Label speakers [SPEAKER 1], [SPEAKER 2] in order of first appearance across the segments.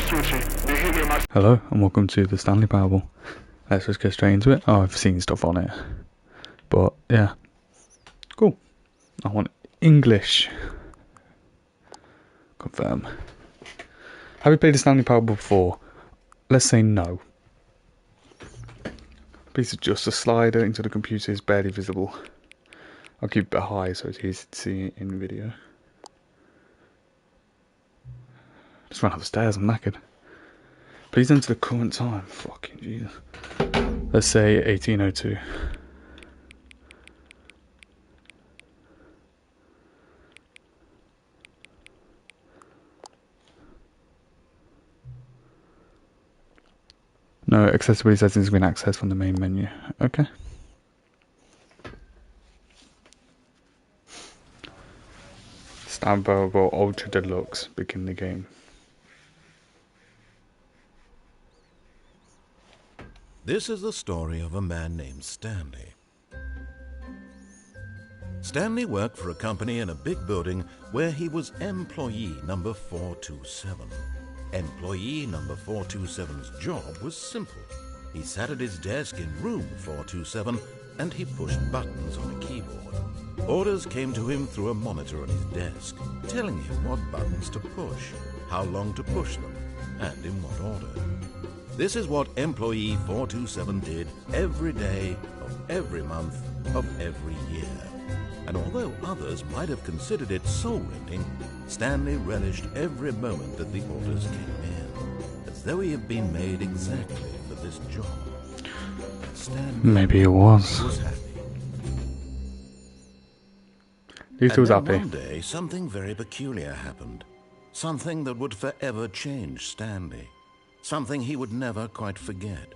[SPEAKER 1] Hello and welcome to the Stanley Parable. Let's just get straight into it. Oh, I've seen stuff on it, but yeah, cool. I want English. Confirm. Have you played the Stanley Parable before? Let's say no. Please adjust the slider into the computer is barely visible. I'll keep it high so it's easy to see in video. Just ran up the stairs, I'm knackered. Please enter the current time. Fucking Jesus. Let's say 1802. No, accessibility settings have been accessed from the main menu. Okay. Stanley Parable Ultra Deluxe. Begin the game.
[SPEAKER 2] This is the story of a man named Stanley. Stanley worked for a company in a big building where he was employee number 427. Employee number 427's job was simple. He sat at his desk in room 427 and he pushed buttons on a keyboard. Orders came to him through a monitor on his desk, telling him what buttons to push, how long to push them, and in what order. This is what employee 427 did every day of every month of every year. And although others might have considered it soul-rending, Stanley relished every moment that the orders came in, as though he had been made exactly for this job. Stanley
[SPEAKER 1] Maybe it was
[SPEAKER 2] happy.
[SPEAKER 1] He was
[SPEAKER 2] And then
[SPEAKER 1] happy.
[SPEAKER 2] one day, something very peculiar happened. Something that would forever change Stanley. Something he would never quite forget.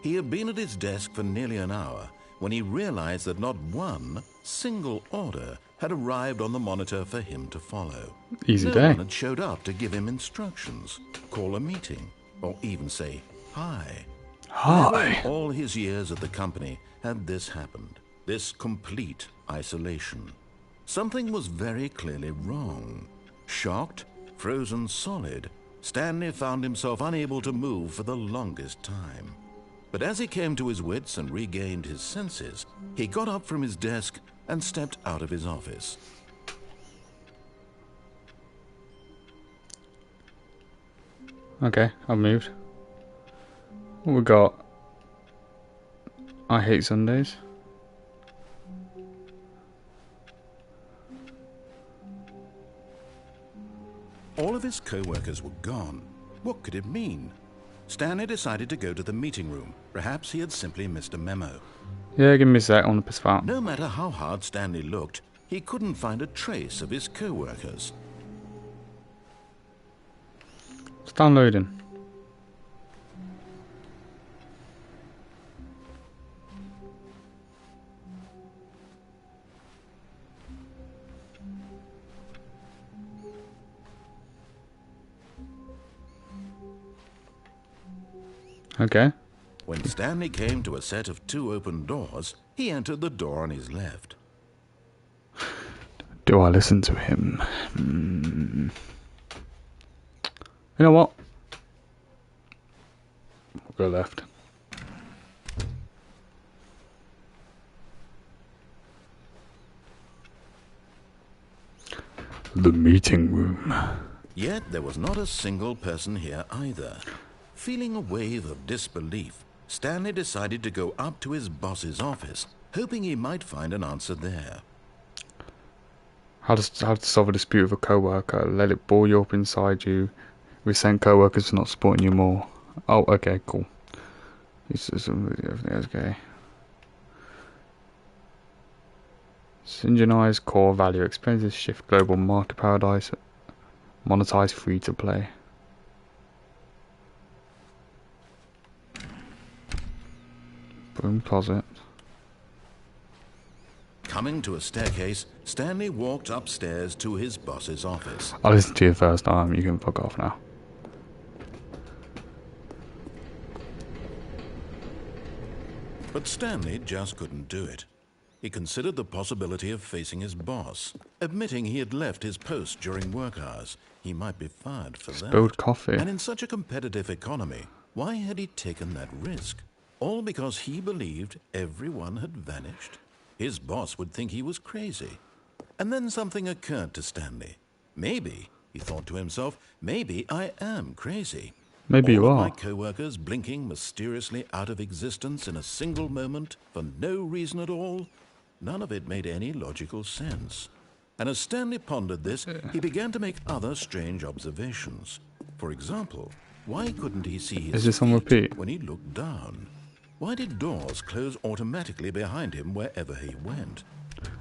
[SPEAKER 2] He had been at his desk for nearly an hour when he realized that not one single order had arrived on the monitor for him to follow.
[SPEAKER 1] Easy
[SPEAKER 2] No
[SPEAKER 1] day.
[SPEAKER 2] one had showed up to give him instructions, call a meeting, or even say hi. Never in
[SPEAKER 1] Hi.
[SPEAKER 2] all his years at the company had this happened, this complete isolation. Something was very clearly wrong. Shocked, frozen solid, Stanley found himself unable to move for the longest time. But as he came to his wits and regained his senses, he got up from his desk and stepped out of his office.
[SPEAKER 1] Okay, I've moved. What we got? I hate Sundays.
[SPEAKER 2] All of his co-workers were gone. What could it mean? Stanley decided to go to the meeting room. Perhaps he had simply missed a memo.
[SPEAKER 1] Yeah, give me a sec, I want to piss fat.
[SPEAKER 2] No matter how hard Stanley looked, he couldn't find a trace of his co-workers.
[SPEAKER 1] It's downloading. Okay.
[SPEAKER 2] When Stanley came to a set of 2 open doors, he entered the door on his left.
[SPEAKER 1] Do I listen to him? You know what? We'll go left. The meeting room.
[SPEAKER 2] Yet there was not a single person here either. Feeling a wave of disbelief, Stanley decided to go up to his boss's office, hoping he might find an answer there.
[SPEAKER 1] How to solve a dispute with a co-worker. Let it ball you up inside you. Resent co-workers for not supporting you more. Oh, okay, cool. Everything is okay. Synchronize core value. Expenses shift global market paradise. Monetize free to play. Broom closet.
[SPEAKER 2] Coming to a staircase, Stanley walked upstairs to his boss's office.
[SPEAKER 1] I'll listen to you first time. You can fuck off now.
[SPEAKER 2] But Stanley just couldn't do it. He considered the possibility of facing his boss. Admitting he had left his post during work hours, he might be fired for
[SPEAKER 1] Spilled
[SPEAKER 2] that.
[SPEAKER 1] coffee.
[SPEAKER 2] And in such a competitive economy, why had he taken that risk? All because he believed everyone had vanished? His boss would think he was crazy. And then something occurred to Stanley. Maybe, he thought to himself, maybe I am crazy.
[SPEAKER 1] Maybe you
[SPEAKER 2] All of
[SPEAKER 1] are.
[SPEAKER 2] my co-workers blinking mysteriously out of existence in a single moment for no reason at all. None of it made any logical sense. And as Stanley pondered this, he began to make other strange observations. For example, why couldn't he see his
[SPEAKER 1] Is this on
[SPEAKER 2] feet
[SPEAKER 1] repeat?
[SPEAKER 2] when he looked down? Why did doors close automatically behind him wherever he went?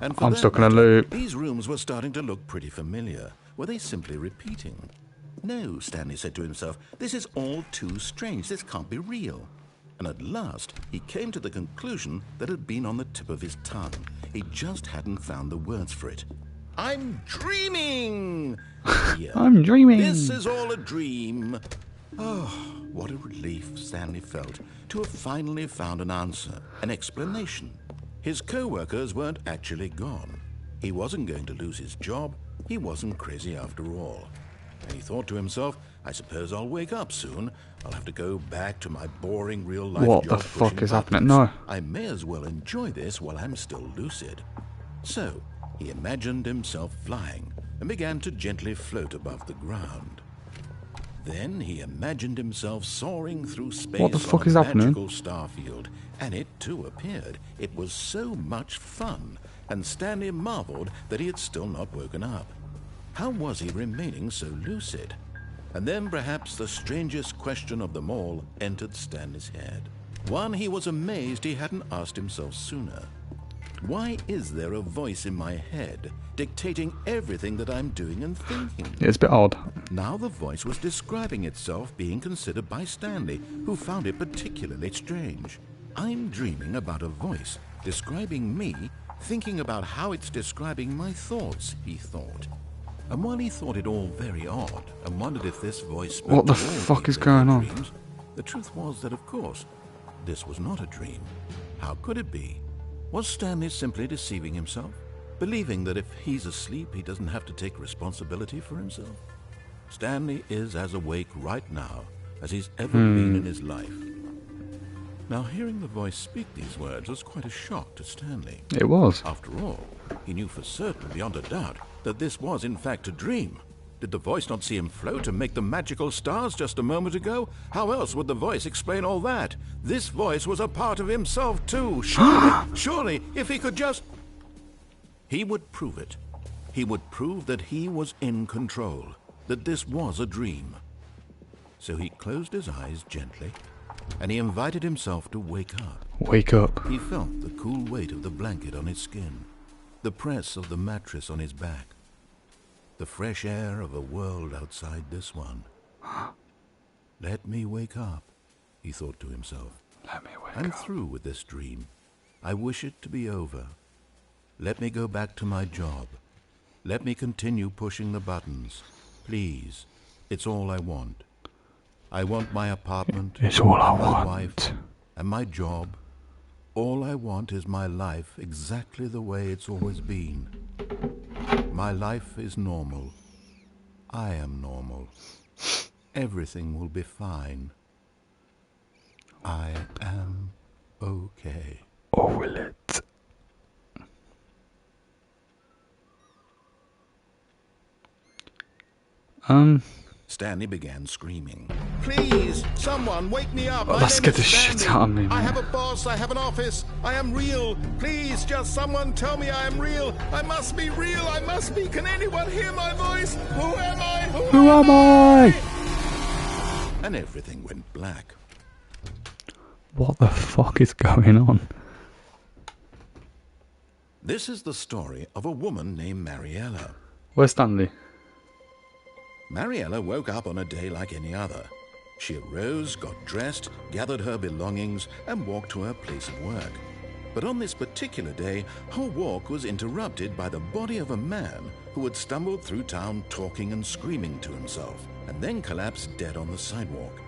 [SPEAKER 2] And for
[SPEAKER 1] I'm
[SPEAKER 2] that
[SPEAKER 1] stuck in a
[SPEAKER 2] matter,
[SPEAKER 1] loop.
[SPEAKER 2] these rooms were starting to look pretty familiar. Were they simply repeating? No, Stanley said to himself, this is all too strange. This can't be real. And at last, he came to the conclusion that had been on the tip of his tongue. He just hadn't found the words for it. I'm dreaming! Yeah.
[SPEAKER 1] I'm dreaming.
[SPEAKER 2] This is all a dream. Oh, what a relief Stanley felt to have finally found an answer, an explanation. His co-workers weren't actually gone. He wasn't going to lose his job. He wasn't crazy after all. And he thought to himself, I suppose I'll wake up soon. I'll have to go back to my boring real-life job.
[SPEAKER 1] What the fuck
[SPEAKER 2] pushing
[SPEAKER 1] is happening?
[SPEAKER 2] buttons.
[SPEAKER 1] No.
[SPEAKER 2] I may as well enjoy this while I'm still lucid. So, he imagined himself flying and began to gently float above the ground. Then he imagined himself soaring through space
[SPEAKER 1] What the fuck
[SPEAKER 2] on
[SPEAKER 1] is
[SPEAKER 2] a
[SPEAKER 1] happening?
[SPEAKER 2] magical starfield, and it too appeared. It was so much fun, and Stanley marveled that he had still not woken up. How was he remaining so lucid? And then perhaps the strangest question of them all entered Stanley's head. One he was amazed he hadn't asked himself sooner. Why is there a voice in my head dictating everything that I'm doing and thinking?
[SPEAKER 1] Yeah, it's a bit odd.
[SPEAKER 2] Now the voice was describing itself being considered by Stanley, who found it particularly strange. I'm dreaming about a voice describing me, thinking about how it's describing my thoughts, he thought. And while he thought it all very odd and wondered if this voice spoke
[SPEAKER 1] What the
[SPEAKER 2] to all
[SPEAKER 1] fuck is
[SPEAKER 2] people in
[SPEAKER 1] going
[SPEAKER 2] their
[SPEAKER 1] on?
[SPEAKER 2] dreams, the truth was that, of course, this was not a dream. How could it be? Was Stanley simply deceiving himself, believing that if he's asleep, he doesn't have to take responsibility for himself? Stanley is as awake right now as he's ever been in his life. Now, hearing the voice speak these words was quite a shock to Stanley.
[SPEAKER 1] It was.
[SPEAKER 2] After all, he knew for certain, beyond a doubt, that this was in fact a dream. Did the voice not see him float and make the magical stars just a moment ago? How else would the voice explain all that? This voice was a part of himself too. Surely, if he could just... He would prove it. He would prove that he was in control, that this was a dream. So he closed his eyes gently, and he invited himself to wake up.
[SPEAKER 1] Wake up.
[SPEAKER 2] He felt the cool weight of the blanket on his skin, the press of the mattress on his back, the fresh air of a world outside this one. Let me wake up, he thought to himself.
[SPEAKER 1] Let me wake
[SPEAKER 2] I'm
[SPEAKER 1] up.
[SPEAKER 2] through with this dream. I wish it to be over. Let me go back to my job. Let me continue pushing the buttons. Please, it's all I want. I want my apartment,
[SPEAKER 1] It's all I
[SPEAKER 2] and my
[SPEAKER 1] want.
[SPEAKER 2] wife, and my job. All I want is my life exactly the way it's always been. My life is normal. I am normal. Everything will be fine. I am okay.
[SPEAKER 1] Or will it?
[SPEAKER 2] Stanley began screaming. Please, someone wake me up.
[SPEAKER 1] Oh, that scared the shit out of me, man.
[SPEAKER 2] I have a boss. I have an office. I am real. Please, just someone tell me I am real. I must be real. I must be. Can anyone hear my voice? Who am I?
[SPEAKER 1] Who am I?
[SPEAKER 2] And everything went black.
[SPEAKER 1] What the fuck is going on?
[SPEAKER 2] This is the story of a woman named Mariella.
[SPEAKER 1] Where's Stanley?
[SPEAKER 2] Mariella woke up on a day like any other. She arose, got dressed, gathered her belongings, and walked to her place of work. But on this particular day, her walk was interrupted by the body of a man who had stumbled through town talking and screaming to himself, and then collapsed dead on the sidewalk.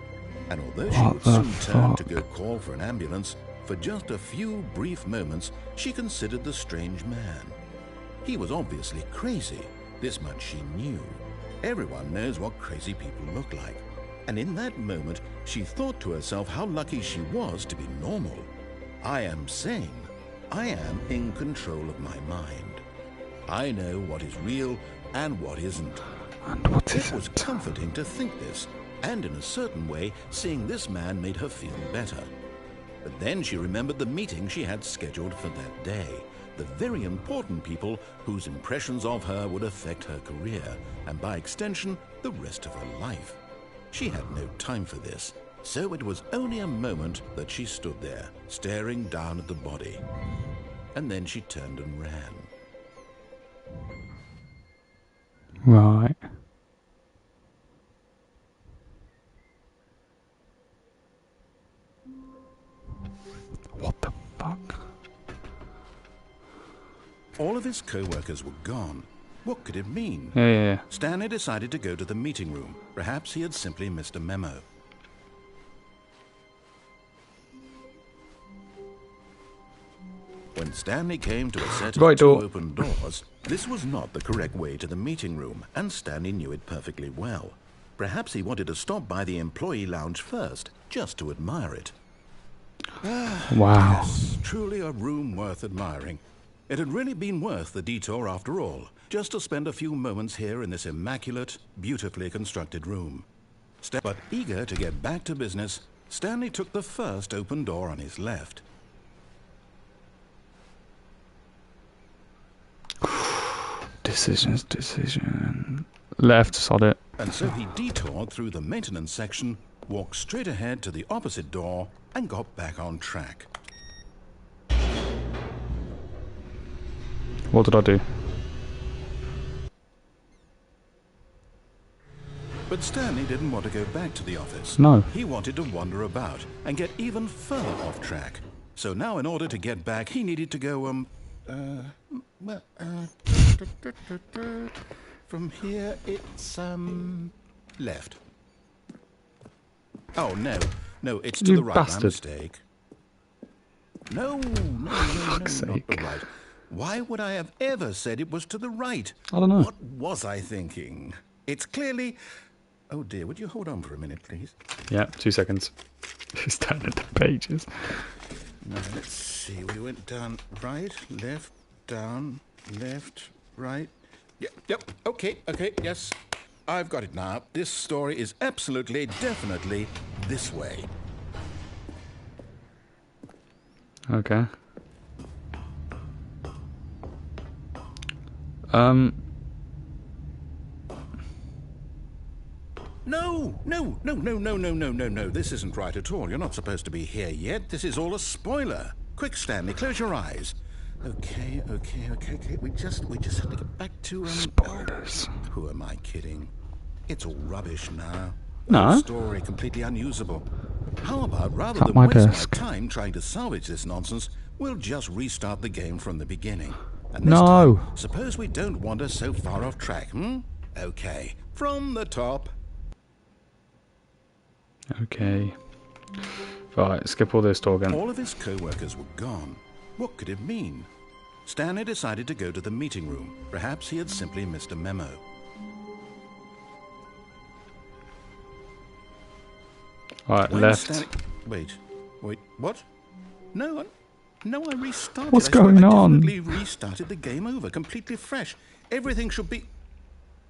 [SPEAKER 2] And although she would soon turn to go call for an ambulance, for just a few brief moments, she considered the strange man. He was obviously crazy. This much she knew. Everyone knows what crazy people look like. And in that moment, she thought to herself how lucky she was to be normal. I am sane. I am in control of my mind. I know what is real and what isn't.
[SPEAKER 1] And what
[SPEAKER 2] It
[SPEAKER 1] is
[SPEAKER 2] was
[SPEAKER 1] it?
[SPEAKER 2] comforting to think this, and in a certain way, seeing this man made her feel better. But then she remembered the meeting she had scheduled for that day. The very important people whose impressions of her would affect her career, and by extension, the rest of her life. She had no time for this, so it was only a moment that she stood there, staring down at the body. And then she turned and ran.
[SPEAKER 1] Right. What the fuck?
[SPEAKER 2] All of his co-workers were gone. What could it mean?
[SPEAKER 1] Yeah.
[SPEAKER 2] Stanley decided to go to the meeting room. Perhaps he had simply missed a memo. When Stanley came to a set of
[SPEAKER 1] Right
[SPEAKER 2] two
[SPEAKER 1] door.
[SPEAKER 2] open doors, this was not the correct way to the meeting room, and Stanley knew it perfectly well. Perhaps he wanted to stop by the employee lounge first, just to admire it.
[SPEAKER 1] Wow.
[SPEAKER 2] Yes, truly a room worth admiring. It had really been worth the detour after all, just to spend a few moments here in this immaculate, beautifully constructed room. But eager to get back to business, Stanley took the first open door on his left.
[SPEAKER 1] Decision. Left, sod it.
[SPEAKER 2] And so he detoured through the maintenance section, walked straight ahead to the opposite door, and got back on track.
[SPEAKER 1] What did I do?
[SPEAKER 2] But Stanley didn't want to go back to the office.
[SPEAKER 1] No.
[SPEAKER 2] He wanted to wander about and get even further off track. So now in order to get back, he needed to go, from here it's, left. Oh, no, it's to
[SPEAKER 1] You
[SPEAKER 2] the right, my
[SPEAKER 1] bastard.
[SPEAKER 2] mistake. No, not
[SPEAKER 1] sake.
[SPEAKER 2] the right. Why would I have ever said it was to the right?
[SPEAKER 1] I don't know.
[SPEAKER 2] What was I thinking? It's clearly... Oh dear, would you hold on for a minute, please?
[SPEAKER 1] Yeah, 2 seconds. He's turning the pages.
[SPEAKER 2] Now, let's see. We went down right, left, down, left, right. Yep, okay, yes. I've got it now. This story is absolutely, definitely this way.
[SPEAKER 1] Okay.
[SPEAKER 2] No. This isn't right at all. You're not supposed to be here yet. This is all a spoiler. Quick, Stanley, close your eyes. Okay. We just have to get back to,
[SPEAKER 1] Spoilers.
[SPEAKER 2] Who am I kidding? It's all rubbish now.
[SPEAKER 1] No.
[SPEAKER 2] The story completely unusable. How about rather
[SPEAKER 1] At
[SPEAKER 2] than
[SPEAKER 1] my
[SPEAKER 2] waste
[SPEAKER 1] desk.
[SPEAKER 2] my time trying to salvage this nonsense, we'll just restart the game from the beginning. And this
[SPEAKER 1] No.
[SPEAKER 2] time, suppose we don't wander so far off track, Okay, from the top.
[SPEAKER 1] Okay. Right, skip all this talk again.
[SPEAKER 2] All of his co-workers were gone. What could it mean? Stanley decided to go to the meeting room. Perhaps he had simply missed a memo.
[SPEAKER 1] Right,
[SPEAKER 2] When
[SPEAKER 1] left.
[SPEAKER 2] Wait, what? No, I restarted.
[SPEAKER 1] What's
[SPEAKER 2] I swear
[SPEAKER 1] going
[SPEAKER 2] I
[SPEAKER 1] on?
[SPEAKER 2] definitely restarted the game over, completely fresh. Everything should be...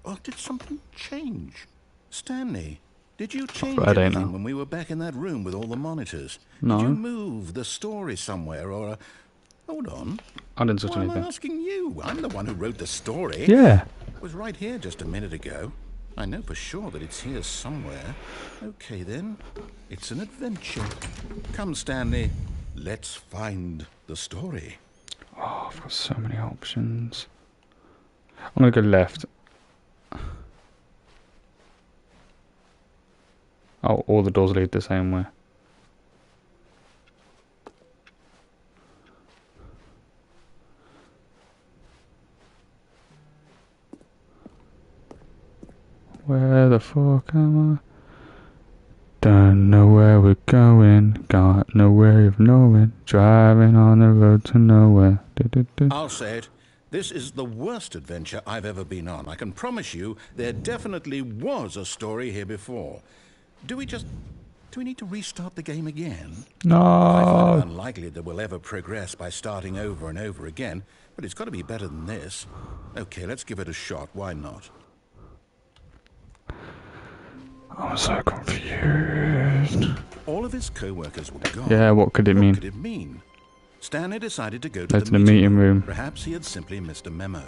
[SPEAKER 2] Oh, did something change? Stanley, did you change
[SPEAKER 1] I don't
[SPEAKER 2] anything
[SPEAKER 1] know.
[SPEAKER 2] when we were back in that room with all the monitors?
[SPEAKER 1] No.
[SPEAKER 2] Did you move the story somewhere, or... Hold on.
[SPEAKER 1] I didn't touch
[SPEAKER 2] Why am I
[SPEAKER 1] anything.
[SPEAKER 2] asking you? I'm the one who wrote the story.
[SPEAKER 1] Yeah.
[SPEAKER 2] It was right here just a minute ago. I know for sure that it's here somewhere. Okay, then. It's an adventure. Come, Stanley. Let's find the story.
[SPEAKER 1] Oh, I've got so many options. I'm going to go left. Oh, all the doors lead the same way. Where the fuck am I? Don't know where we're going. Got no way of knowing. Driving on the road to nowhere. Du-du-du.
[SPEAKER 2] I'll say it. This is the worst adventure I've ever been on. I can promise you there definitely was a story here before. Do we need to restart the game again?
[SPEAKER 1] No.
[SPEAKER 2] I find it unlikely that we'll ever progress by starting over and over again, but it's got to be better than this. Okay, let's give it a shot. Why not?
[SPEAKER 1] I'm so confused.
[SPEAKER 2] All of his co-workers were gone.
[SPEAKER 1] Yeah, what could it mean?
[SPEAKER 2] What could it mean? Stanley decided to go to
[SPEAKER 1] Go
[SPEAKER 2] the meeting
[SPEAKER 1] room.
[SPEAKER 2] Perhaps he had simply missed a memo.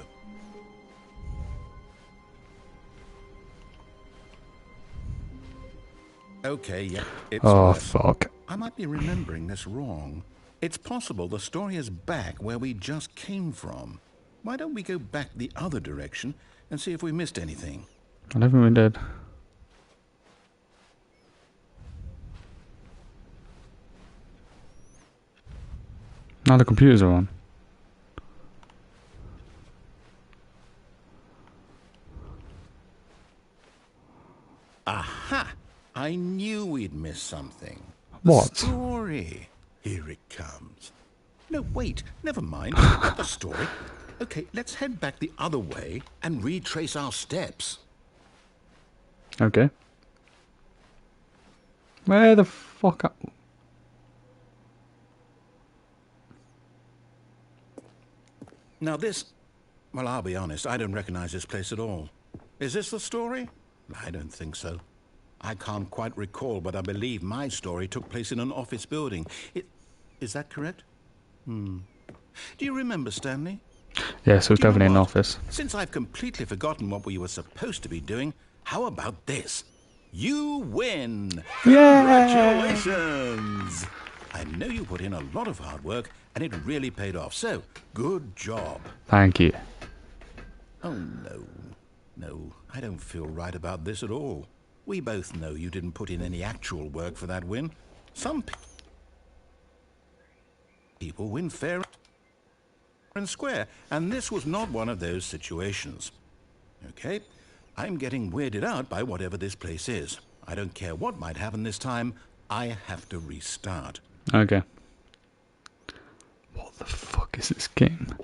[SPEAKER 2] Okay, yeah, it's worse.
[SPEAKER 1] Fuck.
[SPEAKER 2] I might be remembering this wrong. It's possible the story is back where we just came from. Why don't we go back the other direction and see if we missed anything?
[SPEAKER 1] I don't think we did. Now the computers are on.
[SPEAKER 2] Aha! I knew we'd missed something.
[SPEAKER 1] What?
[SPEAKER 2] The story. Here it comes. No, wait. Never mind. Not the story. Okay, let's head back the other way and retrace our steps.
[SPEAKER 1] Okay. Where the fuck up?
[SPEAKER 2] Now this... Well, I'll be honest. I don't recognize this place at all. Is this the story? I don't think so. I can't quite recall, but I believe my story took place in an office building. Is that correct? Do you remember, Stanley?
[SPEAKER 1] Yes, it was definitely an office.
[SPEAKER 2] Since I've completely forgotten what we were supposed to be doing, how about this? You win!
[SPEAKER 1] Yeah!
[SPEAKER 2] Congratulations! I know you put in a lot of hard work, and it really paid off, so good job.
[SPEAKER 1] Thank you.
[SPEAKER 2] Oh, no. No, I don't feel right about this at all. We both know you didn't put in any actual work for that win. Some people win fair and square, and this was not one of those situations. Okay, I'm getting weirded out by whatever this place is. I don't care what might happen this time. I have to restart.
[SPEAKER 1] Okay. What the fuck is this game?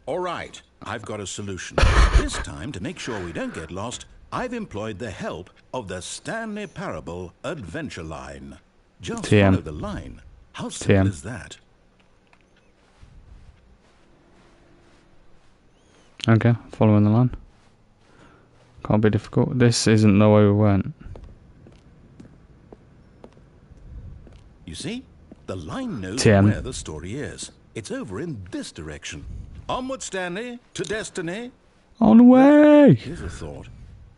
[SPEAKER 2] All right, I've got a solution. This time, to make sure we don't get lost, I've employed the help of the Stanley Parable adventure line. Just
[SPEAKER 1] TM.
[SPEAKER 2] follow the line. How simple is that?
[SPEAKER 1] Okay, following the line. Can't be difficult. This isn't the way we went.
[SPEAKER 2] You see? The line knows
[SPEAKER 1] TM.
[SPEAKER 2] where the story is. It's over in this direction. Onward, Stanley, to destiny.
[SPEAKER 1] On the way!
[SPEAKER 2] Here's a thought.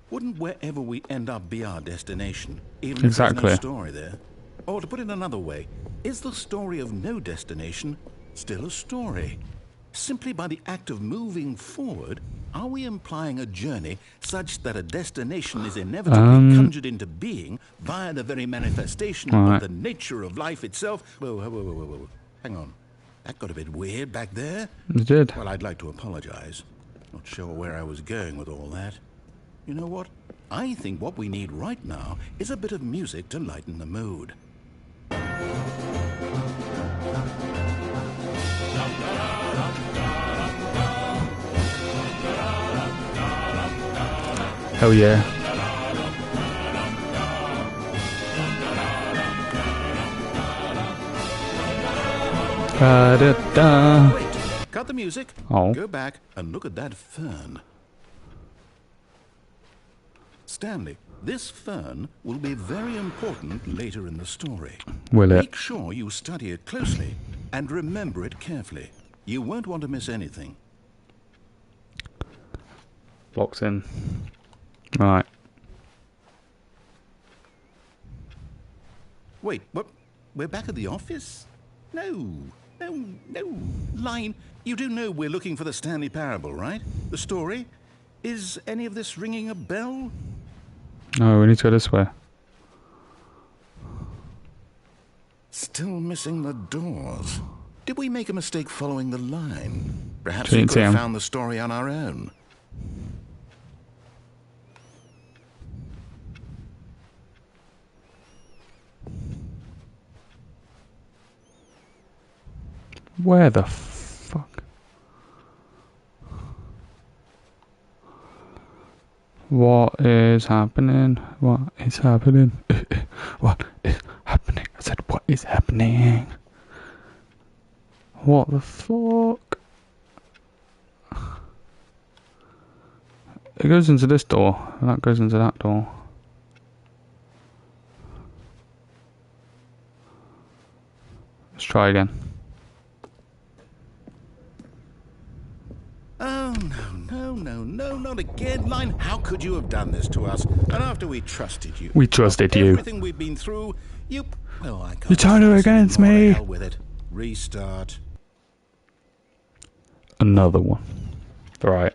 [SPEAKER 2] Wouldn't wherever we end up be our destination, even
[SPEAKER 1] Exactly.
[SPEAKER 2] if there's no story there? Or to put it another way, is the story of no destination still a story? Simply by the act of moving forward, are we implying a journey such that a destination is inevitably conjured into being via the very manifestation of the nature of life itself? Whoa. Hang on. That got a bit weird back there.
[SPEAKER 1] It did.
[SPEAKER 2] Well, I'd like to apologize. Not sure where I was going with all that. You know what? I think what we need right now is a bit of music to lighten the mood.
[SPEAKER 1] Hell yeah. Da-da-da.
[SPEAKER 2] Wait, cut the music.
[SPEAKER 1] Oh.
[SPEAKER 2] Go back and look at that fern. Stanley, this fern will be very important later in the story.
[SPEAKER 1] Will it?
[SPEAKER 2] Make sure you study it closely and remember it carefully. You won't want to miss anything.
[SPEAKER 1] Blocks in. Right.
[SPEAKER 2] Wait, what? We're back at the office? No. Line, you do know we're looking for the Stanley Parable, right? The story? Is any of this ringing a bell?
[SPEAKER 1] No, we need to go this way.
[SPEAKER 2] Still missing the doors. Did we make a mistake following the line? Perhaps
[SPEAKER 1] Change
[SPEAKER 2] we could have
[SPEAKER 1] him.
[SPEAKER 2] found the story on our own.
[SPEAKER 1] Where the fuck? What is happening? What is happening? What is happening? I said, what is happening? What the fuck? It goes into this door, and that goes into that door. Let's try again.
[SPEAKER 2] Oh, no, not again, Line. How could you have done this to us? And after we trusted you.
[SPEAKER 1] We trusted you.
[SPEAKER 2] Everything we've been through, you... Oh, I can't...
[SPEAKER 1] You turned her against me.
[SPEAKER 2] Hell with it. Restart.
[SPEAKER 1] Another one. Right.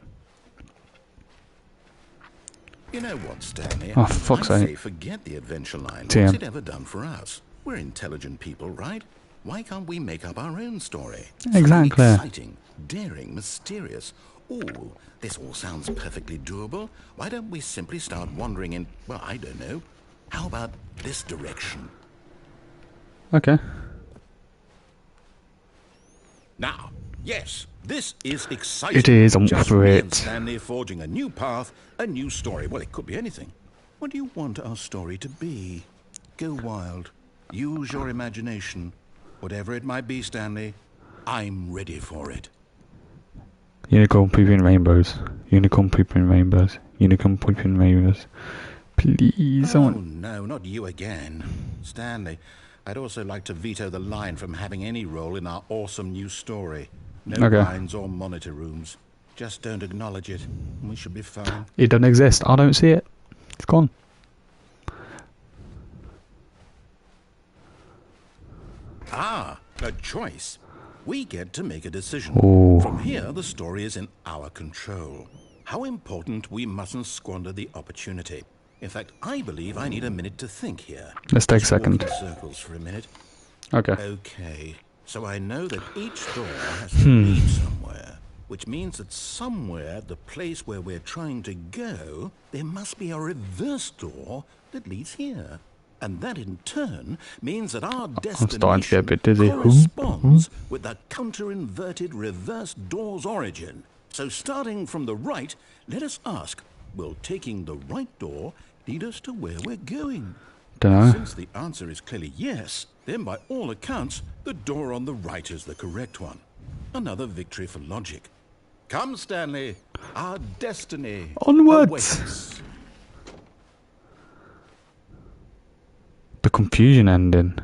[SPEAKER 2] You know what, Stanley?
[SPEAKER 1] Oh, fuck's
[SPEAKER 2] I'd
[SPEAKER 1] sake.
[SPEAKER 2] say forget the adventure line.
[SPEAKER 1] TM.
[SPEAKER 2] What's it ever done for us? We're intelligent people, right? Why can't we make up our own story?
[SPEAKER 1] Exactly.
[SPEAKER 2] Something exciting, daring, mysterious. Ooh, this all sounds perfectly doable. Why don't we simply start wandering in, well, I don't know. How about this direction?
[SPEAKER 1] Okay.
[SPEAKER 2] Now, yes, this is exciting.
[SPEAKER 1] It is, I'm
[SPEAKER 2] Just
[SPEAKER 1] for
[SPEAKER 2] me and
[SPEAKER 1] it.
[SPEAKER 2] Stanley forging a new path, a new story. Well, it could be anything. What do you want our story to be? Go wild. Use your imagination. Whatever it might be, Stanley, I'm ready for it.
[SPEAKER 1] Unicorn pooping rainbows. Unicorn pooping rainbows. Unicorn pooping rainbows. Please,
[SPEAKER 2] Oh,
[SPEAKER 1] someone.
[SPEAKER 2] no, not you again. Stanley, I'd also like to veto the line from having any role in our awesome new story. No
[SPEAKER 1] Okay.
[SPEAKER 2] lines or monitor rooms. Just don't acknowledge it, and we should be fine.
[SPEAKER 1] It doesn't exist. I don't see it. It's gone.
[SPEAKER 2] Ah, a choice. We get to make a decision.
[SPEAKER 1] Ooh.
[SPEAKER 2] From here, the story is in our control. How important we mustn't squander the opportunity. In fact, I believe I need a minute to think here.
[SPEAKER 1] Let's take a
[SPEAKER 2] Just walk
[SPEAKER 1] second.
[SPEAKER 2] in circles for a minute.
[SPEAKER 1] Okay.
[SPEAKER 2] Okay, so I know that each door has to lead somewhere, which means that somewhere, the place where we're trying to go, there must be a reverse door that leads here. And that in turn means that our destination
[SPEAKER 1] starting to get a bit dizzy.
[SPEAKER 2] corresponds with the counter-inverted reverse door's origin. So starting from the right, let us ask, will taking the right door lead us to where we're going?
[SPEAKER 1] Dunno.
[SPEAKER 2] Since the answer is clearly yes, then by all accounts, the door on the right is the correct one. Another victory for logic. Come, Stanley, our destiny
[SPEAKER 1] Onwards.
[SPEAKER 2] awaits.
[SPEAKER 1] The confusion ending.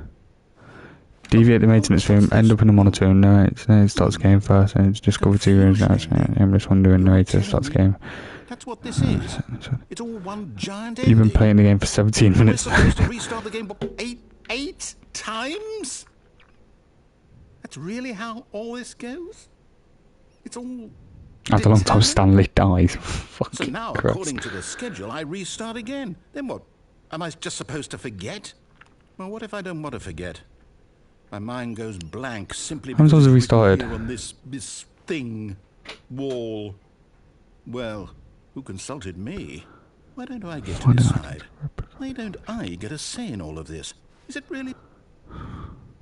[SPEAKER 1] Deviate the maintenance room, end up in the monitor room, narrates, then it starts game first, and it's discovered 2 rooms, aimless one doing narrator starts game.
[SPEAKER 2] That's what this is. It's all one giant ending.
[SPEAKER 1] You've been playing the game for 17
[SPEAKER 2] We're
[SPEAKER 1] minutes.
[SPEAKER 2] supposed to restart the game what, eight times? That's really how all this goes? It's all...
[SPEAKER 1] After a long time,
[SPEAKER 2] determined?
[SPEAKER 1] Stanley dies.
[SPEAKER 2] So
[SPEAKER 1] Fucking
[SPEAKER 2] now,
[SPEAKER 1] Christ.
[SPEAKER 2] according to the schedule, I restart again. Then what? Am I just supposed to forget? Well, what if I don't want to forget? My mind goes blank simply
[SPEAKER 1] How many
[SPEAKER 2] because
[SPEAKER 1] times have we
[SPEAKER 2] it's written
[SPEAKER 1] started?
[SPEAKER 2] here on this thing, wall. Well, who consulted me? Why don't I get to decide? Why don't I get a say in all of this? Is it really?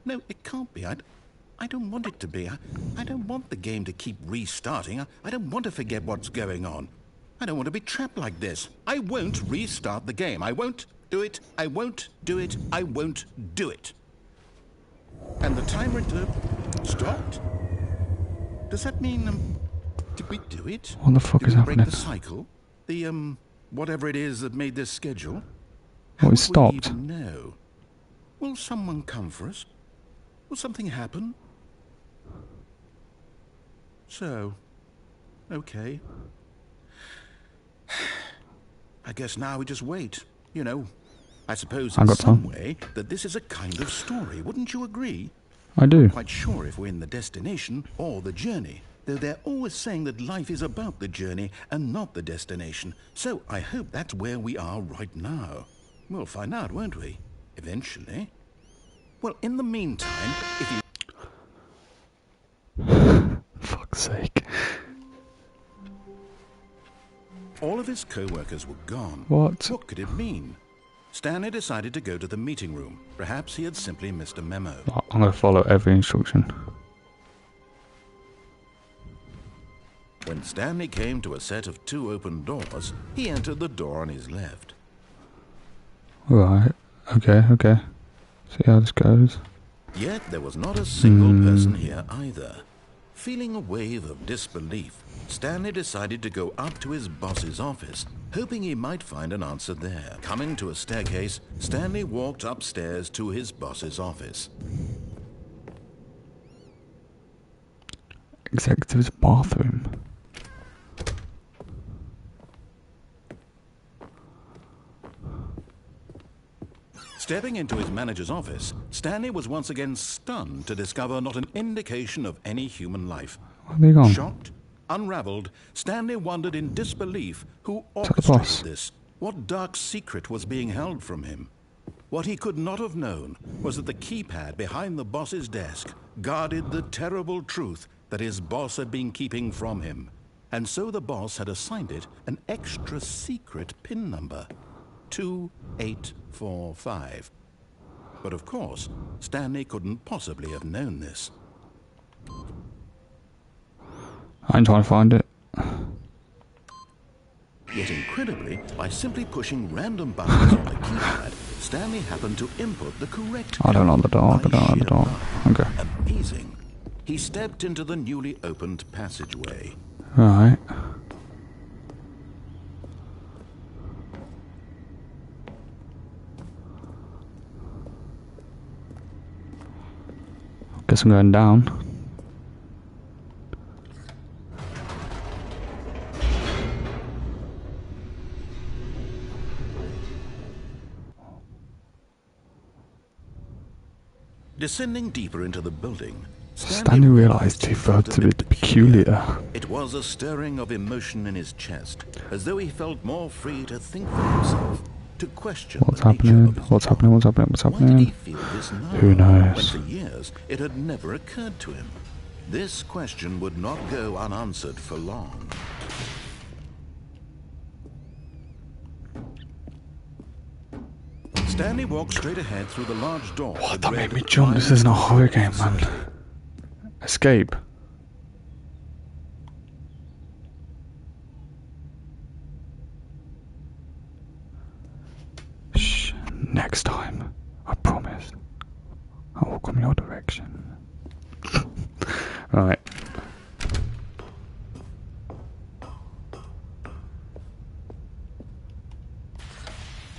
[SPEAKER 2] No, it can't be. I don't want it to be. I don't want the game to keep restarting. I don't want to forget what's going on. I don't want to be trapped like this. I won't restart the game. I won't do it. I won't do it. I won't do it. And the timer stopped? Does that mean, did we do it?
[SPEAKER 1] What the fuck
[SPEAKER 2] Did
[SPEAKER 1] is
[SPEAKER 2] we
[SPEAKER 1] happening?
[SPEAKER 2] break the cycle? The, whatever it is that made this schedule?
[SPEAKER 1] Oh, it
[SPEAKER 2] would
[SPEAKER 1] stopped.
[SPEAKER 2] We even know? Will someone come for us? Will something happen? So, okay. I guess now we just wait, you know. I suppose
[SPEAKER 1] I
[SPEAKER 2] in
[SPEAKER 1] got
[SPEAKER 2] some
[SPEAKER 1] time.
[SPEAKER 2] way that this is a kind of story, wouldn't you agree?
[SPEAKER 1] I do.
[SPEAKER 2] Quite sure if we're in the destination or the journey, though they're always saying that life is about the journey and not the destination. So I hope that's where we are right now. We'll find out, won't we? Eventually. Well, in the meantime, if you...
[SPEAKER 1] Fuck's sake.
[SPEAKER 2] All of his co-workers were gone.
[SPEAKER 1] What?
[SPEAKER 2] What could it mean? Stanley decided to go to the meeting room. Perhaps he had simply missed a memo.
[SPEAKER 1] I'm going to follow every instruction.
[SPEAKER 2] When Stanley came to a set of 2 open doors, he entered the door on his left.
[SPEAKER 1] Right. Okay. See how this goes.
[SPEAKER 2] Yet there was not a single person here either. Feeling a wave of disbelief, Stanley decided to go up to his boss's office, hoping he might find an answer there. Coming to a staircase, Stanley walked upstairs to his boss's office.
[SPEAKER 1] Executive's bathroom.
[SPEAKER 2] Stepping into his manager's office, Stanley was once again stunned to discover not an indication of any human life.
[SPEAKER 1] Where have they gone?
[SPEAKER 2] Shocked, unraveled, Stanley wondered in disbelief who
[SPEAKER 1] the boss?
[SPEAKER 2] orchestrated this. What dark secret was being held from him? What he could not have known was that the keypad behind the boss's desk guarded the terrible truth that his boss had been keeping from him. And so the boss had assigned it an extra secret PIN number. 2845. But of course, Stanley couldn't possibly have known this.
[SPEAKER 1] I'm trying to find it.
[SPEAKER 2] Yet incredibly, by simply pushing random buttons on the keypad, Stanley happened to input the correct
[SPEAKER 1] I don't know the door. Okay.
[SPEAKER 2] Amazing. He stepped into the newly opened passageway.
[SPEAKER 1] Right. Guess I'm going down.
[SPEAKER 2] Descending deeper into the building,
[SPEAKER 1] Stanley realized he felt a bit peculiar.
[SPEAKER 2] It was a stirring of emotion in his chest, as though he felt more free to think for himself, to question
[SPEAKER 1] What's
[SPEAKER 2] the nature
[SPEAKER 1] happening?
[SPEAKER 2] of his
[SPEAKER 1] What's
[SPEAKER 2] job.
[SPEAKER 1] happening? What's happening? What's
[SPEAKER 2] Why did he
[SPEAKER 1] happening?
[SPEAKER 2] feel this now,
[SPEAKER 1] Who knows?
[SPEAKER 2] when for years it had never occurred to him? This question would not go unanswered for long. Stanley walked straight ahead through the large door.
[SPEAKER 1] What?
[SPEAKER 2] with
[SPEAKER 1] That
[SPEAKER 2] red
[SPEAKER 1] made me jump. This
[SPEAKER 2] lines
[SPEAKER 1] isn't a horror game,
[SPEAKER 2] inside.
[SPEAKER 1] man. Escape. Shh. Next time, I promise, I will come your direction. Right.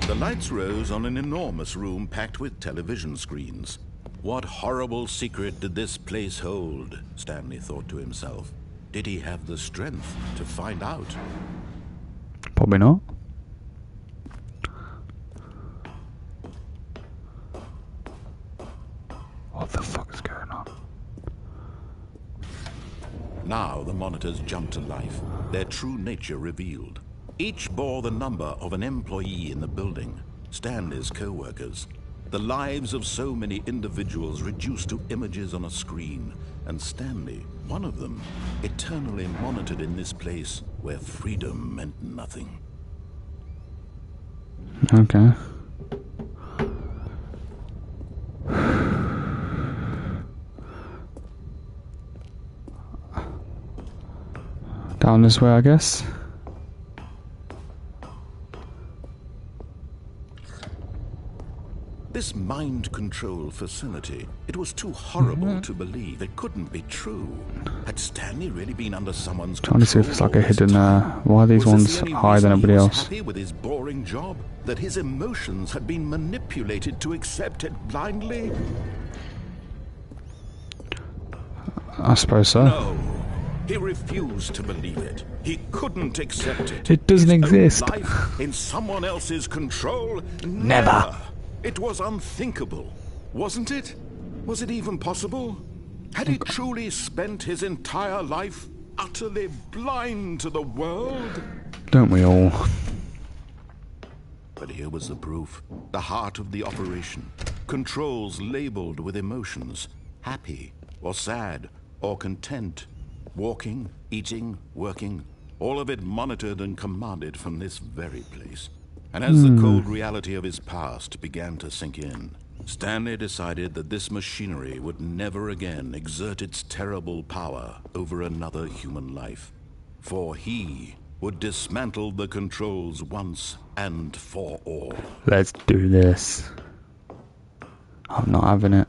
[SPEAKER 2] The lights rose on an enormous room packed with television screens. What horrible secret did this place hold? Stanley thought to himself. Did he have the strength to find out?
[SPEAKER 1] Probably not. What the fuck is going on?
[SPEAKER 2] Now the monitors jumped to life, their true nature revealed. Each bore the number of an employee in the building, Stanley's co-workers. The lives of so many individuals reduced to images on a screen, and Stanley, one of them, eternally monitored in this place where freedom meant nothing.
[SPEAKER 1] Okay. Down this way, I guess.
[SPEAKER 2] This mind control facility, it was too horrible to believe. It couldn't be true. Had Stanley really been under someone's
[SPEAKER 1] Trying to see if it's
[SPEAKER 2] control
[SPEAKER 1] like a
[SPEAKER 2] all this
[SPEAKER 1] hidden,
[SPEAKER 2] time?
[SPEAKER 1] why are these
[SPEAKER 2] Was this
[SPEAKER 1] ones
[SPEAKER 2] the only
[SPEAKER 1] higher than
[SPEAKER 2] reason
[SPEAKER 1] everybody
[SPEAKER 2] he was
[SPEAKER 1] else?
[SPEAKER 2] happy with his boring job? That his emotions had been manipulated to accept it blindly?
[SPEAKER 1] I suppose so.
[SPEAKER 2] No. He refused to believe it. He couldn't accept it.
[SPEAKER 1] It doesn't
[SPEAKER 2] His own
[SPEAKER 1] exist.
[SPEAKER 2] life in someone else's control?
[SPEAKER 1] Never.
[SPEAKER 2] It was unthinkable, wasn't it? Was it even possible? Had he truly spent his entire life utterly blind to the world?
[SPEAKER 1] Don't we all?
[SPEAKER 2] But here was the proof. The heart of the operation. Controls labeled with emotions. Happy, or sad, or content. Walking, eating, working. All of it monitored and commanded from this very place. And as the cold reality of his past began to sink in, Stanley decided that this machinery would never again exert its terrible power over another human life. for he would dismantle the controls once and for all.
[SPEAKER 1] Let's do this. I'm not having it.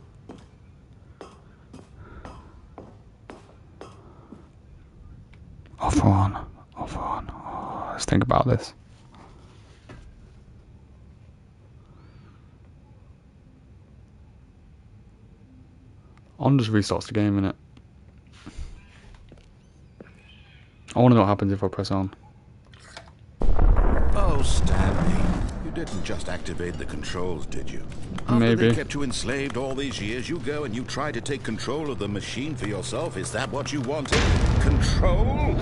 [SPEAKER 1] Offer on. Offer on. Oh, let's think about this. On just restarts the game, innit? I want to know what happens if I press on.
[SPEAKER 2] Oh, Stanley, you didn't just activate the controls, did you? After
[SPEAKER 1] Maybe.
[SPEAKER 2] they kept you enslaved all these years, you go and you try to take control of the machine for yourself. Is that what you wanted? Control?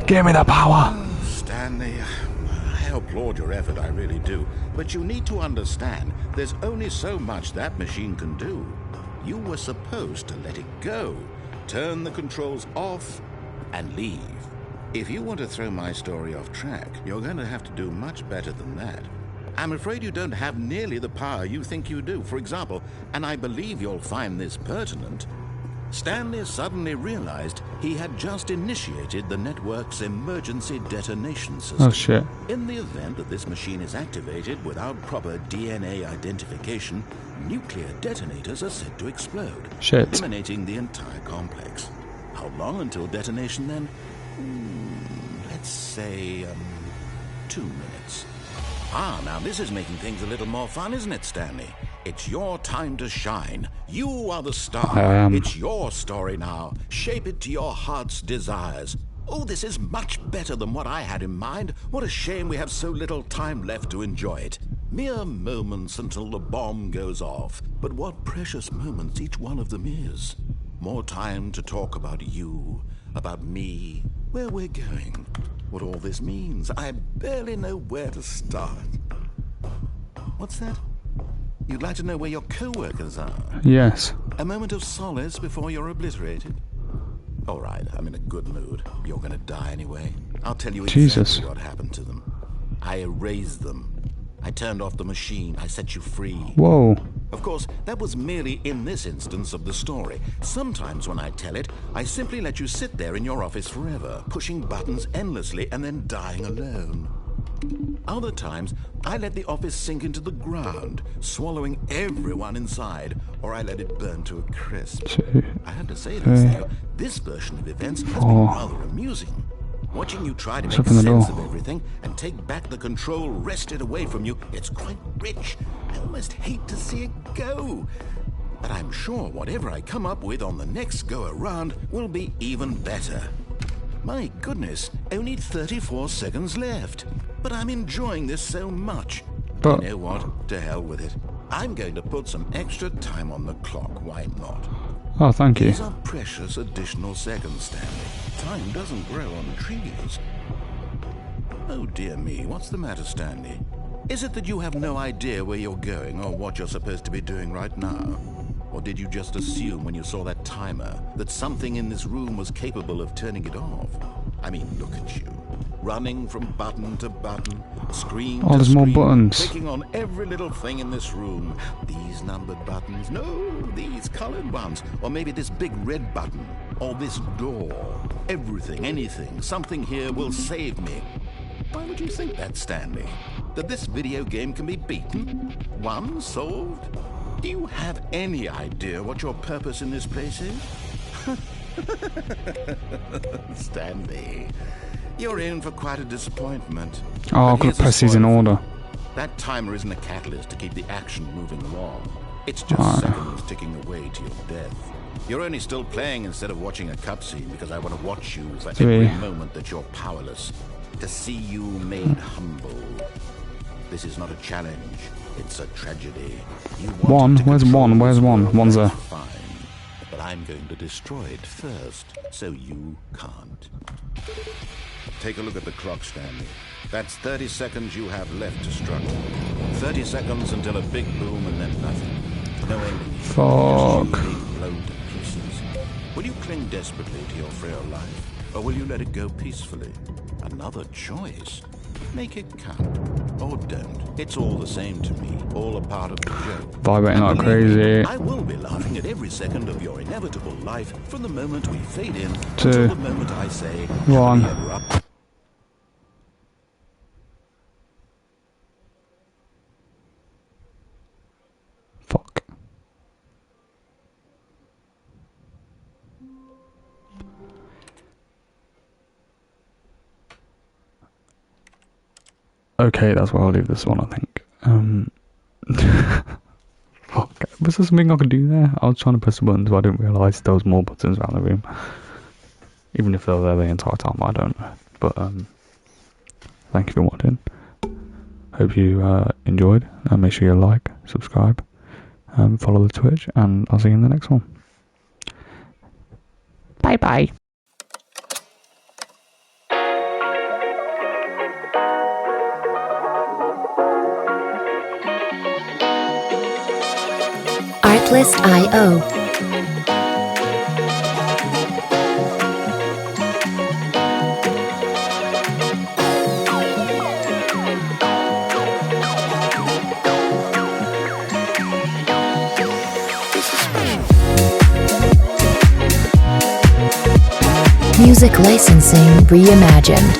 [SPEAKER 1] Give me the power!
[SPEAKER 2] Stanley, I applaud your effort, I really do. But you need to understand, there's only so much that machine can do. You were supposed to let it go, turn the controls off, and leave. If you want to throw my story off track, you're going to have to do much better than that. I'm afraid you don't have nearly the power you think you do. For example, and I believe you'll find this pertinent, Stanley suddenly realized he had just initiated the network's emergency detonation system.
[SPEAKER 1] Oh shit.
[SPEAKER 2] In the event that this machine is activated without proper DNA identification, nuclear detonators are said to explode,
[SPEAKER 1] Shit.
[SPEAKER 2] eliminating the entire complex. How long until detonation then? Let's say, 2 minutes. Now this is making things a little more fun, isn't it, Stanley? It's your time to shine. You are the star.
[SPEAKER 1] I am.
[SPEAKER 2] It's your story now. Shape it to your heart's desires. Oh, this is much better than what I had in mind. What a shame we have so little time left to enjoy it. Mere moments until the bomb goes off. But what precious moments each one of them is. More time to talk about you, about me, where we're going, what all this means. I barely know where to start. What's that? You'd like to know where your co-workers are?
[SPEAKER 1] Yes.
[SPEAKER 2] A moment of solace before you're obliterated? All right, I'm in a good mood. You're gonna die anyway. I'll tell you
[SPEAKER 1] Jesus.
[SPEAKER 2] exactly what happened to them. I erased them. I turned off the machine. I set you free.
[SPEAKER 1] Whoa.
[SPEAKER 2] Of course, that was merely in this instance of the story. Sometimes when I tell it, I simply let you sit there in your office forever, pushing buttons endlessly and then dying alone. Other times, I let the office sink into the ground, swallowing everyone inside, or I let it burn to a crisp. I have to say this, though, this version of events has been rather amusing. Watching you try to make sense of everything and take back the control wrested away from you, it's quite rich. I almost hate to see it go. But I'm sure whatever I come up with on the next go-around will be even better. My goodness, only 34 seconds left. But I'm enjoying this so much. You know what? To hell with it. I'm going to put some extra time on the clock. Why not?
[SPEAKER 1] Oh, thank you.
[SPEAKER 2] These are precious additional seconds, Stanley. Time doesn't grow on trees. Oh, dear me. What's the matter, Stanley? Is it that you have no idea where you're going or what you're supposed to be doing right now? Or did you just assume when you saw that timer that something in this room was capable of turning it off? I mean, look at you. Running from button to button, screen to
[SPEAKER 1] there's more
[SPEAKER 2] screen,
[SPEAKER 1] buttons.
[SPEAKER 2] clicking on every little thing in this room. These numbered buttons, no, these colored ones. Or maybe this big red button, or this door. Everything, anything, something here will save me. Why would you think that, Stanley? That this video game can be beaten? Won? Solved? Do you have any idea what your purpose in this place is? Stanley, you're in for quite a disappointment.
[SPEAKER 1] Oh, I've got to press these in order.
[SPEAKER 2] That timer isn't a catalyst to keep the action moving along. It's just seconds ticking away to your death. You're only still playing instead of watching a cutscene because I want to watch you for every moment that you're powerless. To see you made humble. This is not a challenge. It's a tragedy.
[SPEAKER 1] One? Where's one? Where's one? One's there.
[SPEAKER 2] Fine. But I'm going to destroy it first, so you can't. Take a look at the clock, Stanley. That's 30 seconds you have left to struggle. 30 seconds until a big boom and then nothing. No ending.
[SPEAKER 1] Fuck.
[SPEAKER 2] Just you being blown to pieces. Will you cling desperately to your frail life, or will you let it go peacefully? Another choice. Make it count. Or don't. It's all the same to me. All a part of the joke.
[SPEAKER 1] Vibrating like
[SPEAKER 2] And believe me,
[SPEAKER 1] crazy.
[SPEAKER 2] I will be laughing at every second of your inevitable life from the moment we fade in
[SPEAKER 1] Two.
[SPEAKER 2] until the moment I say,
[SPEAKER 1] One.
[SPEAKER 2] happily ever after.
[SPEAKER 1] Fuck. Okay, that's where I'll leave this one, I think. Fuck. Was there something I could do there? I was trying to press the buttons, but I didn't realise there was more buttons around the room. Even if they were there the entire time, I don't know. But, thank you for watching. Hope you enjoyed. Make sure you like, subscribe, follow the Twitch, and I'll see you in the next one. Bye bye.
[SPEAKER 3] Artlist.io. Music licensing reimagined.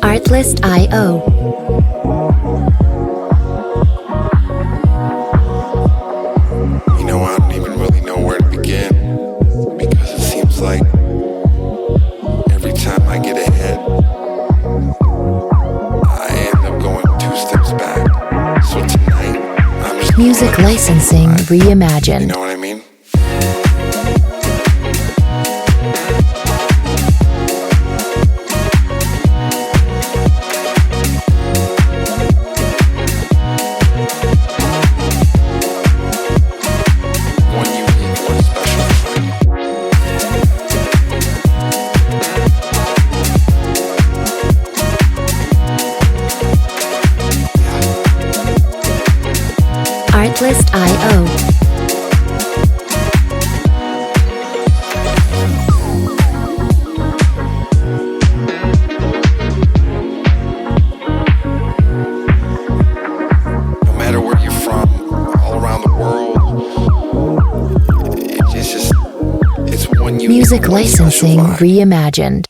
[SPEAKER 3] Artlist.io.
[SPEAKER 4] You know, I don't even really know where to begin, because it seems like every time I get ahead, I end up going 2 steps back. So tonight, I'm just
[SPEAKER 3] Music licensing reimagined.
[SPEAKER 4] You know what I mean?
[SPEAKER 3] Artlist.io.
[SPEAKER 4] No matter where you're from, all around the world, it's one unique,
[SPEAKER 3] Music
[SPEAKER 4] one special
[SPEAKER 3] licensing
[SPEAKER 4] vibe.
[SPEAKER 3] reimagined.